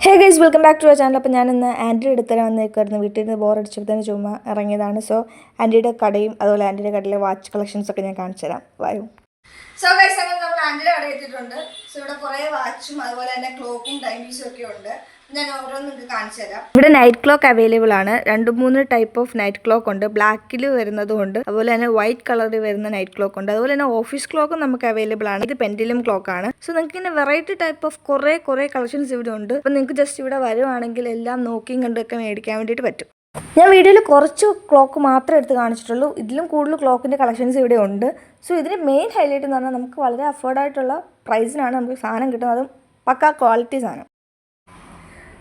Hey guys, welcome back to our channel. അപ്പോൾ ഞാനിന്ന് ആൻറ്റിയുടെ അടുത്തന്നെ വന്നേക്കായിരുന്നു. വീട്ടിൽ നിന്ന് ബോറടിച്ചപ്പോൾ ചുമ്മാ ഇറങ്ങിയതാണ്. സോ ആൻറ്റിയുടെ കടയും അതുപോലെ ആൻറ്റിയുടെ കടയിലെ വാച്ച് കളക്ഷൻസൊക്കെ ഞാൻ കാണിച്ചു തരാം. വായു. സോ ഗൈസ്, അങ്ങനെ നമ്മൾ ആൻറ്റിയുടെ കട എത്തിയിട്ടുണ്ട്. സോ ഇവിടെ കുറേ വാച്ചും അതുപോലെ തന്നെ ക്ലോക്കും ടൈം പീസും ഒക്കെ ഉണ്ട്. ഞാൻ ഓരോന്നും നിങ്ങൾക്ക് കാണിച്ചു തരാം. ഇവിടെ നൈറ്റ് ക്ലോക്ക് അവൈലബിൾ ആണ്. 2-3 ടൈപ്പ് ഓഫ് നൈറ്റ് ക്ലോക്ക് ഉണ്ട്. ബ്ലാക്കിൽ വരുന്നതുകൊണ്ട് അതുപോലെ തന്നെ വൈറ്റ് കളറിൽ വരുന്ന നൈറ്റ് ക്ലോക്ക് ഉണ്ട്. അതുപോലെ തന്നെ ഓഫീസ് ക്ലോക്കും നമുക്ക് അവൈലബിൾ ആണ്. ഇത് പെൻഡിലും ക്ലോക്ക് ആണ്. സോ നിങ്ങൾക്ക് ഇങ്ങനെ വെറൈറ്റി ടൈപ്പ് ഓഫ് കുറേ കളക്ഷൻസ് ഇവിടെ ഉണ്ട്. അപ്പോൾ നിങ്ങൾക്ക് ജസ്റ്റ് ഇവിടെ വരുവാണെങ്കിൽ എല്ലാം നോക്കിയും കണ്ടൊക്കെ മേടിക്കാൻ വേണ്ടിയിട്ട് പറ്റും. ഞാൻ വീഡിയോയിൽ കുറച്ച് ക്ലോക്ക് മാത്രമേ എടുത്ത് കാണിച്ചിട്ടുള്ളൂ. ഇതിലും കൂടുതൽ ക്ലോക്കിൻ്റെ കളക്ഷൻസ് ഇവിടെ ഉണ്ട്. സോ ഇതിന് മെയിൻ ഹൈലൈറ്റ് എന്ന് പറഞ്ഞാൽ നമുക്ക് വളരെ അഫോർഡായിട്ടുള്ള പ്രൈസിനാണ് നമുക്ക് സാധനം കിട്ടുന്നത്. അതും പക്കാ ക്വാളിറ്റി സാധനം.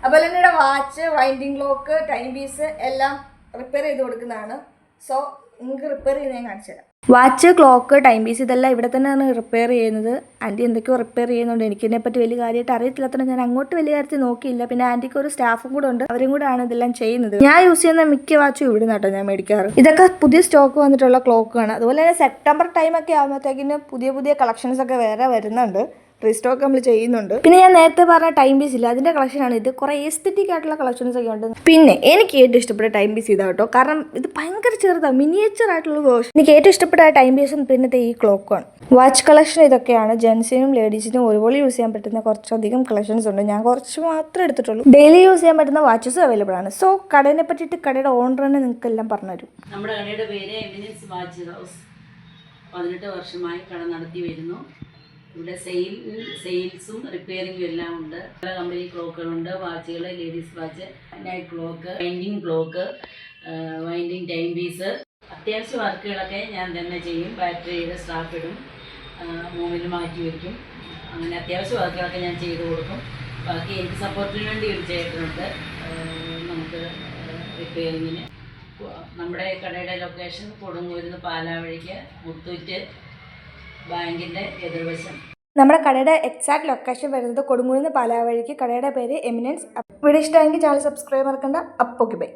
അതുപോലെ തന്നെ ഇവിടെ watch, winding clock, time piece എല്ലാം റിപ്പയർ ചെയ്ത് കൊടുക്കുന്നതാണ്. സോ നിങ്ങൾക്ക് റിപ്പയർ ചെയ്ത് ഞാൻ കാണിച്ചു തരാം. വാച്ച്, ക്ലോക്ക്, ടൈം പീസ് ഇതെല്ലാം ഇവിടെ തന്നെയാണ് റിപ്പയർ ചെയ്യുന്നത്. ആൻറ്റി എന്തൊക്കെയോ റിപ്പയർ ചെയ്യുന്നുണ്ട്. എനിക്കിതിനെപ്പറ്റി വലിയ കാര്യമായിട്ട് അറിയത്തില്ലാത്തതുകൊണ്ട് ഞാൻ അങ്ങോട്ട് വലിയ കാര്യത്തിൽ നോക്കിയില്ല. പിന്നെ ആൻറ്റിക്ക് ഒരു സ്റ്റാഫും കൂടെ ഉണ്ട്, അവരും കൂടെ ആണ് ഇതെല്ലാം ചെയ്യുന്നത്. ഞാൻ യൂസ് ചെയ്യുന്ന മിക്ക വാച്ചും ഇവിടെ നിന്നാട്ടോ ഞാൻ മേടിക്കാറ്. ഇതൊക്കെ പുതിയ സ്റ്റോക്ക് വന്നിട്ടുള്ള ക്ലോക്കാണ്. അതുപോലെ തന്നെ സെപ്റ്റംബർ ടൈമൊക്കെ ആകുമ്പോഴത്തേക്കിന് പുതിയ കളക്ഷൻസ് ഒക്കെ വേറെ വരുന്നുണ്ട്. റീസ്റ്റോക്ക് നമ്മൾ ചെയ്യുന്നുണ്ട്. പിന്നെ ഞാൻ നേരത്തെ പറഞ്ഞ ടൈം പീസ് ഇല്ല, അതിൻ്റെ കളക്ഷനാണ് ഇത്. കുറേ എസ്തെറ്റിക് ആയിട്ടുള്ള കളക്ഷൻസ് ഒക്കെ ഉണ്ട്. പിന്നെ എനിക്ക് ഏറ്റവും ഇഷ്ടപ്പെട്ട ടൈം പീസ് ഇതാ കേട്ടോ. കാരണം ഇത് ഭയങ്കര ചെറുതാണ്, മിനിയേച്ചർ ആയിട്ടുള്ള വേർഷൻ. എനിക്ക് ഏറ്റവും ഇഷ്ടപ്പെട്ട ടൈം പീസും പിന്നത്തെ ഈ ക്ലോക്കാണ്. വാച്ച് കളക്ഷൻ ഇതൊക്കെയാണ്. ജെൻസിനും ലേഡീസിനും ഒരുപോലെ യൂസ് ചെയ്യാൻ പറ്റുന്ന കുറച്ചധികം കളക്ഷൻസ് ഉണ്ട്. ഞാൻ കുറച്ച് മാത്രമേ എടുത്തിട്ടുള്ളൂ. ഡെയിലി യൂസ് ചെയ്യാൻ പറ്റുന്ന വാച്ചസും അവൈലബിൾ ആണ്. സോ കടയെ പറ്റിയിട്ട് കടയുടെ ഓണർ തന്നെ നിങ്ങൾക്ക് എല്ലാം പറഞ്ഞുതരും. നമ്മുടെ കടയുടെ പേര് എമിനൻസ് വാച്ച് ഹൗസ്. 18 വർഷമായി കട നടത്തി വരുന്നു. ഇവിടെ സെയിൽസും റിപ്പയറിങ്ങും എല്ലാം ഉണ്ട്. പല കമ്പനി ക്ലോക്കുകളുണ്ട്, വാച്ചുകൾ, ladies watch, night clock, winding clock, winding time piece. അത്യാവശ്യ വർക്കുകളൊക്കെ ഞാൻ തന്നെ ചെയ്യും. ബാറ്ററിയുടെ സ്റ്റാഫ് ഇടും, മൂന്നിൽ മാറ്റി വയ്ക്കും. അങ്ങനെ അത്യാവശ്യ വർക്കുകളൊക്കെ ഞാൻ ചെയ്ത് കൊടുക്കും. ബാക്കി എനിക്ക് സപ്പോർട്ടിന് വേണ്ടി ഒരു ചേട്ടനുണ്ട് നമുക്ക് റിപ്പയറിങ്ങിന്. നമ്മുടെ കടയുടെ ലൊക്കേഷൻ കൊടുങ്ങൂരിന്ന് പാലാവഴിക്ക് മുത്തൂറ്റ് ബാങ്കിൻ്റെ എതിർവശം. നമ്മുടെ കടയുടെ എക്സാക്ട് ലൊക്കേഷൻ വരുന്നത് കൊടുങ്ങൂരിന്ന് പാലാവഴിക്ക്. കടയുടെ പേര് എമിനൻസ്. വീഡിയോ ഇഷ്ടമെങ്കിൽ ചാനൽ സബ്സ്ക്രൈബ് മറക്കണ്ട. അപ്പോൾ ഓക്കെ ബൈ.